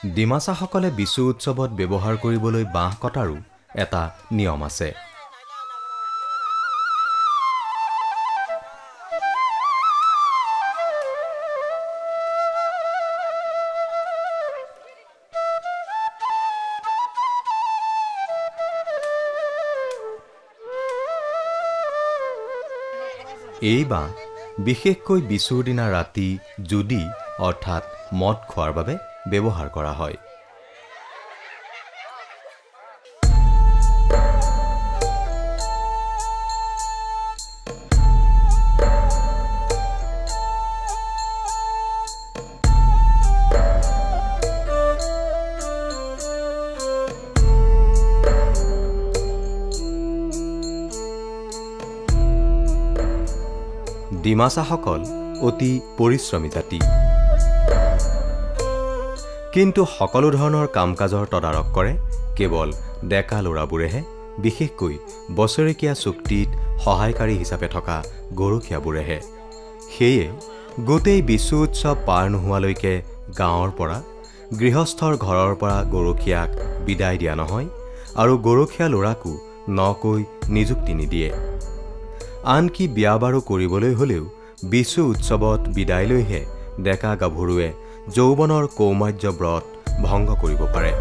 ডিমাছাসকলে বিশু উৎসৱত ব্যৱহাৰ কৰিবলৈ বাঁহ কটাৰো এটা নিয়ম আছে। এই বাঁহ বিশেষকৈ বিশুৰ দিনা ৰাতি জুদি অৰ্থাৎ মদ খোৱাৰ বাবে ব্যৱহাৰ কৰা হয়। ডিমাছাসকল অতি পৰিশ্ৰমী জাতি। কিন্তু সকলো ধৰণৰ কাম-কাজৰ তদাৰক কৰে কেৱল ডেকা ল'ৰাবোৰেহে, বিশেষকৈ বছৰেকীয়া চুক্তিত সহায়কাৰী হিচাপে থকা গৰখীয়াবোৰেহে। সেয়ে গোটেই বিশু উৎসৱ পাৰ নোহোৱালৈকে গাঁৱৰ পৰা গৃহস্থৰ ঘৰৰ পৰা গৰখীয়াক বিদায় দিয়া নহয় আৰু গৰখীয়া ল'ৰাকো নকৈ নিযুক্তি নিদিয়ে। আনকি বিয়া বাৰু কৰিবলৈ হ'লেও বিশু উৎসৱত বিদায় লৈহে ডেকা গাভৰুৱে যৌৱনৰ কৌমাৰ্য ব্ৰত ভংগ কৰিব পাৰে।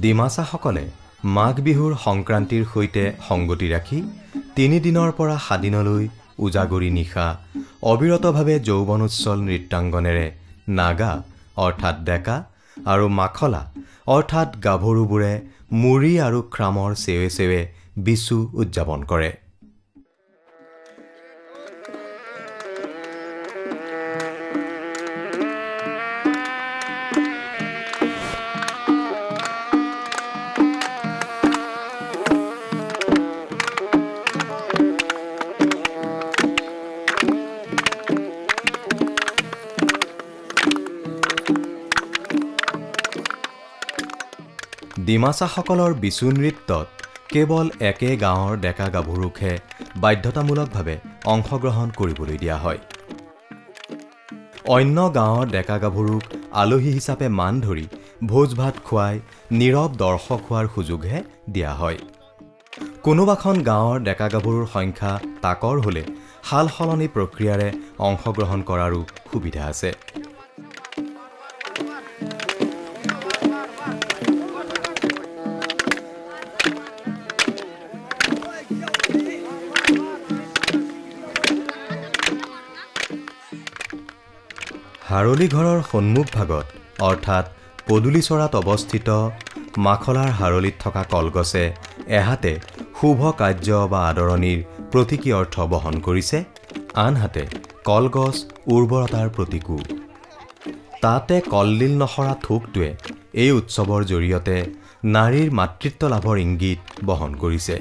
ডিমাছাসকলে মাঘ বিহুৰ সংক্ৰান্তিৰ সৈতে সংগতি ৰাখি 3 দিনৰ পৰা 7 দিনলৈ উজাগৰি নিশা অবিৰতভাৱে যৌৱনোচ্ছল নৃত্যাংগনেৰে নাগা অৰ্থাৎ ডেকা আৰু মাখলা অৰ্থাৎ গাভৰুবোৰে মুৰি আৰু ক্ৰামৰ সেৱে সেৱে বিচু উদযাপন কৰে। ডিমাছাসকলৰ বিচু নৃত্যত কেৱল একে গাঁৱৰ ডেকা গাভৰুকহে বাধ্যতামূলকভাৱে অংশগ্ৰহণ কৰিবলৈ দিয়া হয়। অন্য গাঁৱৰ ডেকা গাভৰুক আলহী হিচাপে মান ধৰি ভোজ ভাত খুৱাই নীৰৱ দৰ্শক হোৱাৰ সুযোগহে দিয়া হয়। কোনোবাখন গাঁৱৰ ডেকা গাভৰুৰ সংখ্যা তাকৰ হ'লে হাল সলনি প্ৰক্ৰিয়াৰে অংশগ্ৰহণ কৰাৰো সুবিধা আছে। হাৰলি ঘৰৰ সন্মুখ ভাগত অৰ্থাৎ পদুলিচৰাত অৱস্থিত মাখলাৰ হাৰলিত থকা কলগছে এহাতে শুভ কাৰ্য বা আদৰণিৰ প্ৰতীকী অৰ্থ বহন কৰিছে, আনহাতে কলগছ উৰ্বৰতাৰ প্ৰতীকো। তাতে কলডিল নসৰা থোকটোৱে এই উৎসৱৰ জৰিয়তে নাৰীৰ মাতৃত্ব লাভৰ ইংগিত বহন কৰিছে।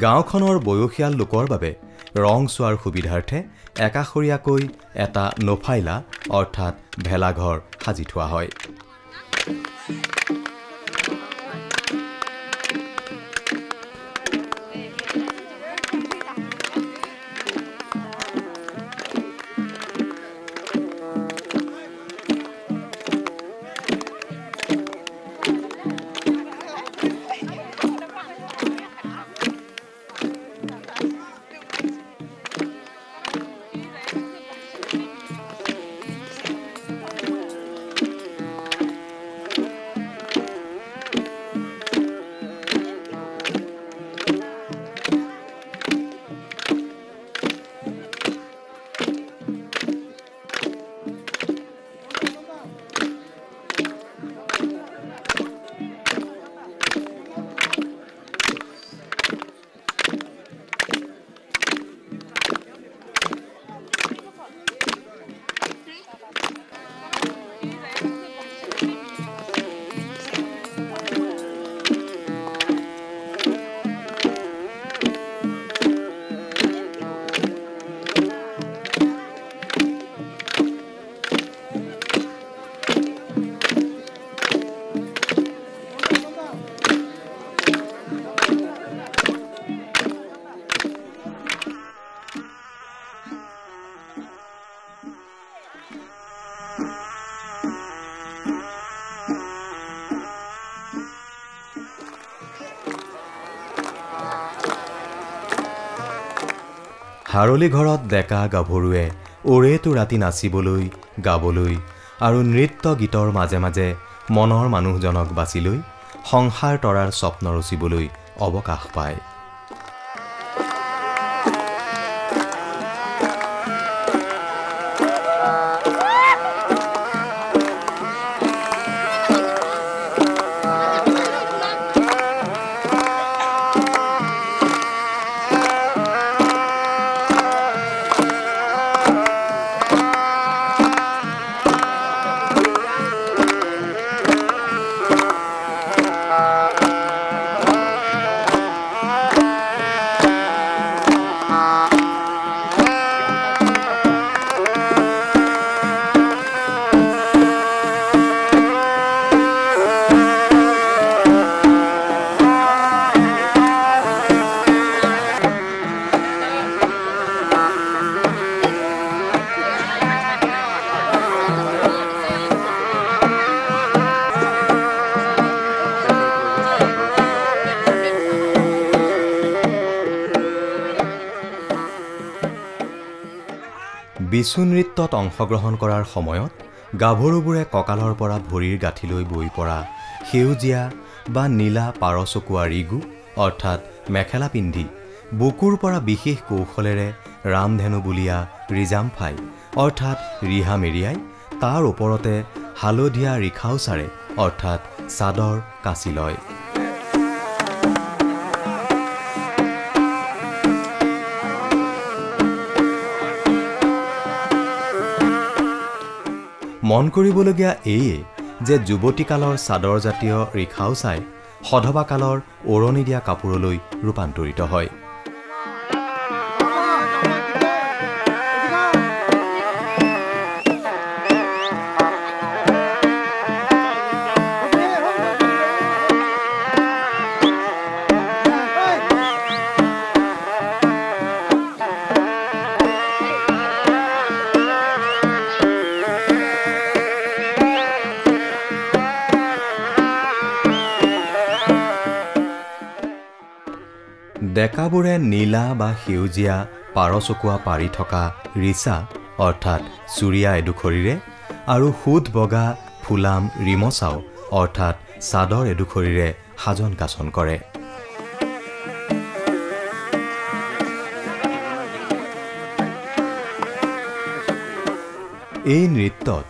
গাঁওখনৰ বয়সীয়াল লোকৰ বাবে ৰং চোৱাৰ সুবিধাৰ্থে একাষৰীয়াকৈ এটা নফাইলা অৰ্থাৎ ভেলাঘৰ সাজি থোৱা হয়। হাৰলি ঘৰত ডেকা গাভৰুৱে ওৰেটো ৰাতি নাচিবলৈ, গাবলৈ আৰু নৃত্য গীতৰ মাজে মাজে মনৰ মানুহজনক বাছি লৈ সংসাৰ তৰাৰ স্বপ্ন ৰচিবলৈ অৱকাশ পায়। বিচু নৃত্যত অংশগ্ৰহণ কৰাৰ সময়ত গাভৰুবোৰে কঁকালৰ পৰা ভৰিৰ গাঁঠিলৈ বৈ পৰা সেউজীয়া বা নীলা পাৰচকুৱা ৰিগু অৰ্থাৎ মেখেলা পিন্ধি বুকুৰ পৰা বিশেষ কৌশলেৰে ৰামধেনু বুলীয়া ৰিজাম্ফাই অৰ্থাৎ ৰিহা মেৰিয়াই তাৰ ওপৰতে হালধীয়া ৰিখাওচাৰে অৰ্থাৎ চাদৰ কাচি লয়। মন কৰিবলগীয়া এইয়ে যে যুৱতীকালৰ চাদৰ জাতীয় ৰিখাওচাই সধবা কালৰ ওৰণি দিয়া কাপোৰলৈ ৰূপান্তৰিত হয়। ডেকাবোৰে নীলা বা সেউজীয়া পাৰচকুৱা পাৰি থকা ৰিচা অৰ্থাৎ চুৰিয়া এডোখৰিৰে আৰু সুত বগা ফুলাম ৰিমচাও অৰ্থাৎ চাদৰ এডোখৰিৰে সাজন কাচন কৰে। এই নৃত্যত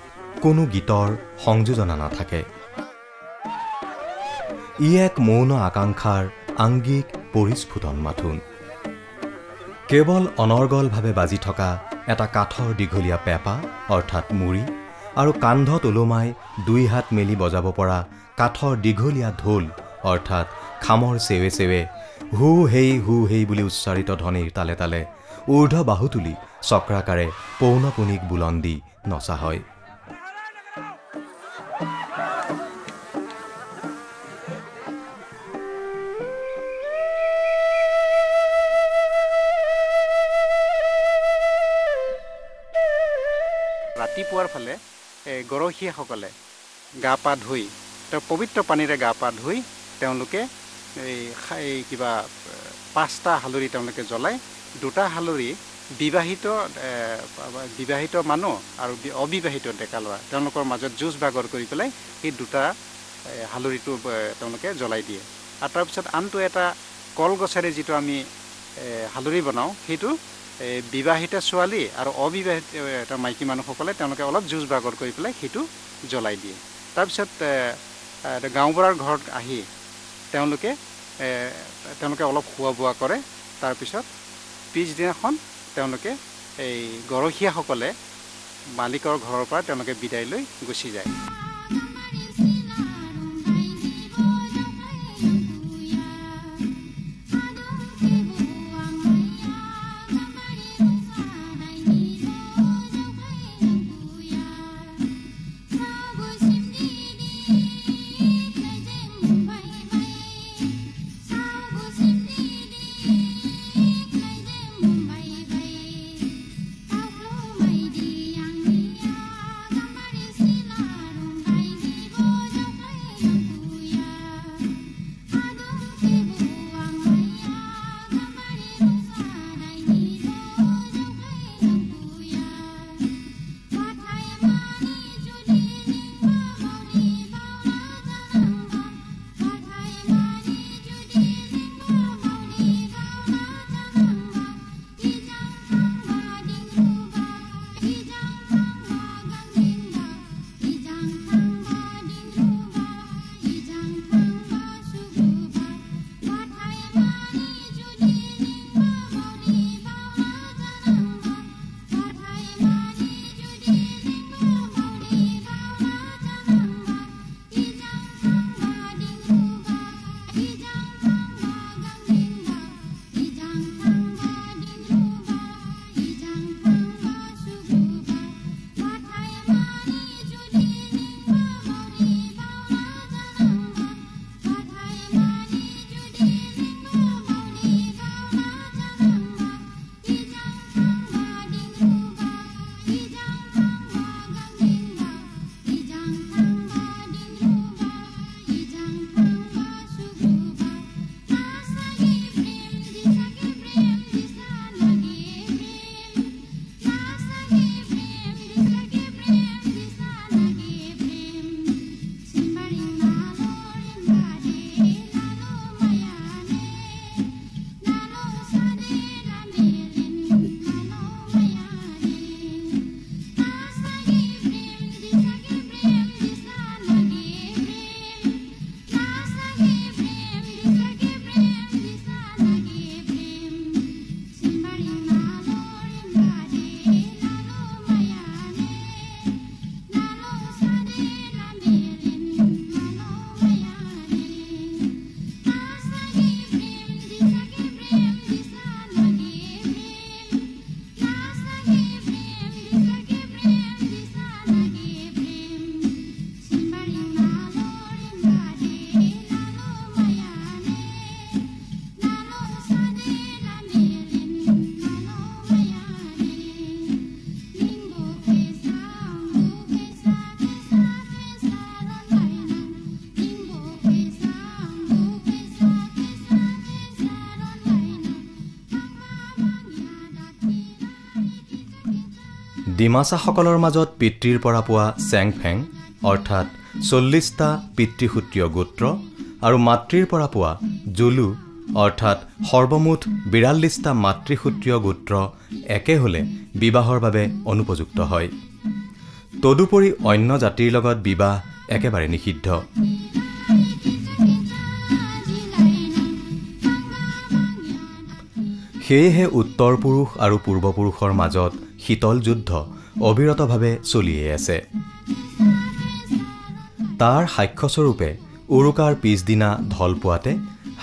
কোনো গীতৰ সংযোজনা নাথাকে। ই এক মৌন আকাংক্ষাৰ আংগিক পৰিস্ফুটন মাথোন। কেৱল অনৰ্গলভাৱে বাজি থকা এটা কাঠৰ দীঘলীয়া পেঁপা অৰ্থাৎ মুৰি আৰু কান্ধত ওলোমাই 2 হাত মেলি বজাব পৰা কাঠৰ দীঘলীয়া ঢোল অৰ্থাৎ খামৰ চেৱে চেৱে হু হেই বুলি উচ্চাৰিত ধ্বনিৰ তালে তালে ঊৰ্ধ্ব বাহু তুলি চক্ৰাকাৰে পৌনপুনিক বুলন দি নচা হয়। ৰাতিপুৱাৰ ফালে গৰখীয়াসকলে গা পা ধুই পবিত্ৰ পানীৰে গা পা ধুই তেওঁলোকে কিবা 5টা হালৰি তেওঁলোকে জ্বলায়। 2টা হালৰি বিবাহিত মানুহ আৰু অবিবাহিত ডেকা ল'ৰা তেওঁলোকৰ মাজত যুঁজ বাগৰ কৰি পেলাই সেই 2টা হালৰিটো তেওঁলোকে জ্বলাই দিয়ে। আৰু তাৰপিছত আনটো এটা কলগছেৰে যিটো আমি হালৰি বনাওঁ সেইটো বিবাহিত ছোৱালী আৰু অবিবাহিত এটা মাইকী মানুহসকলে তেওঁলোকে অলপ যুঁজ বাগৰ কৰি পেলাই সেইটো জ্বলাই দিয়ে। তাৰপিছত গাঁওবুঢ়াৰ ঘৰত আহি তেওঁলোকে অলপ খোৱা বোৱা কৰে। তাৰপিছত পিছদিনাখন তেওঁলোকে এই গৰখীয়াসকলে মালিকৰ ঘৰৰ পৰা তেওঁলোকে বিদায় লৈ গুচি যায়। ডিমাছাসকলৰ মাজত পিতৃৰ পৰা পোৱা চেংফেং অৰ্থাৎ 40টা পিতৃসূত্ৰীয় গোত্ৰ আৰু মাতৃৰ পৰা পোৱা জুলু অৰ্থাৎ সৰ্বমুঠ 42টা মাতৃসূত্ৰীয় গোত্ৰ একে হ'লে বিবাহৰ বাবে অনুপযুক্ত হয়। তদুপৰি অন্য জাতিৰ লগত বিবাহ একেবাৰে নিষিদ্ধ। সেয়েহে উত্তৰ পুৰুষ আৰু পূৰ্বপুৰুষৰ মাজত শীতল যুদ্ধ অবিৰতভাৱে চলিয়েই আছে। তাৰ সাক্ষ্যস্বৰূপে উৰুকাৰ পিছদিনা ঢল পোৱাতে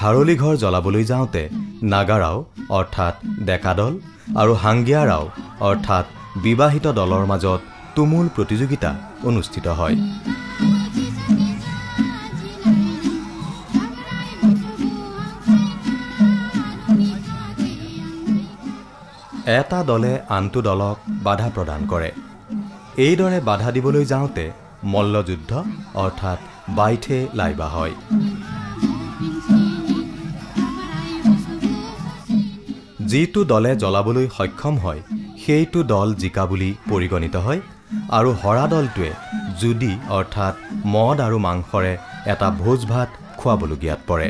হাৰলিঘৰ জ্বলাবলৈ যাওঁতে নাগাৰাও অৰ্থাৎ ডেকাদল আৰু হাংগিয়াৰাও অৰ্থাৎ বিবাহিত দলৰ মাজত তুমুল প্ৰতিযোগিতা অনুষ্ঠিত হয়। এটা দলে আনটো দলক বাধা প্ৰদান কৰে। এইদৰে বাধা দিবলৈ যাওঁতে মল্লযুদ্ধ অৰ্থাৎ বাইঠে লাইবা হয়। যিটো দলে জ্বলাবলৈ সক্ষম হয় সেইটো দল জিকা বুলি পৰিগণিত হয় আৰু হৰা দলটোৱে জুদি অৰ্থাৎ মদ আৰু মাংসৰে এটা ভোজ ভাত খুৱাবলগীয়াত পৰে।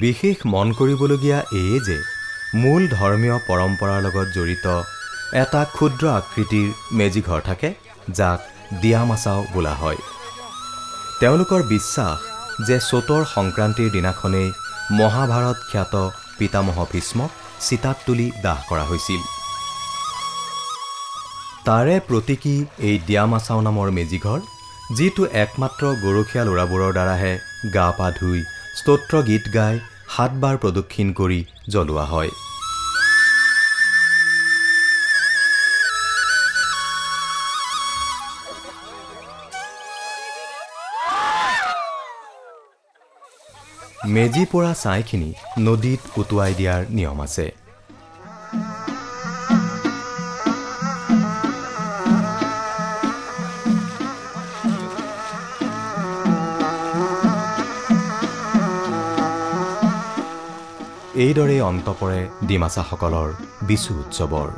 বিশেষ মন কৰিবলগীয়া এই যে মূল ধৰ্মীয় পৰম্পৰাৰ লগত জড়িত এটা ক্ষুদ্ৰ আকৃতিৰ মেজিঘৰ থাকে যাক ডিয়ামাছাও বোলা হয়। তেওঁলোকৰ বিশ্বাস যে চতৰ সংক্ৰান্তিৰ দিনাখনেই মহাভাৰত খ্যাত পিতামহ ভীষ্মক চিতাত তুলি দাহ কৰা হৈছিল। তাৰে প্ৰতীকী এই ডিয়ামাছাও নামৰ মেজিঘৰ যিটো একমাত্ৰ গৰখীয়া ল'ৰাবোৰৰ দ্বাৰাহে গা পা ধুই স্তোত্ৰ গীত গাই 7 বাৰ প্ৰদক্ষিণ কৰি জ্বলোৱা হয়। মেজি পৰা ছাইখিনি নদীত উটুৱাই দিয়াৰ নিয়ম আছে। এইদৰে অন্ত পৰে ডিমাছাসকলৰ বিচু উৎসৱৰ।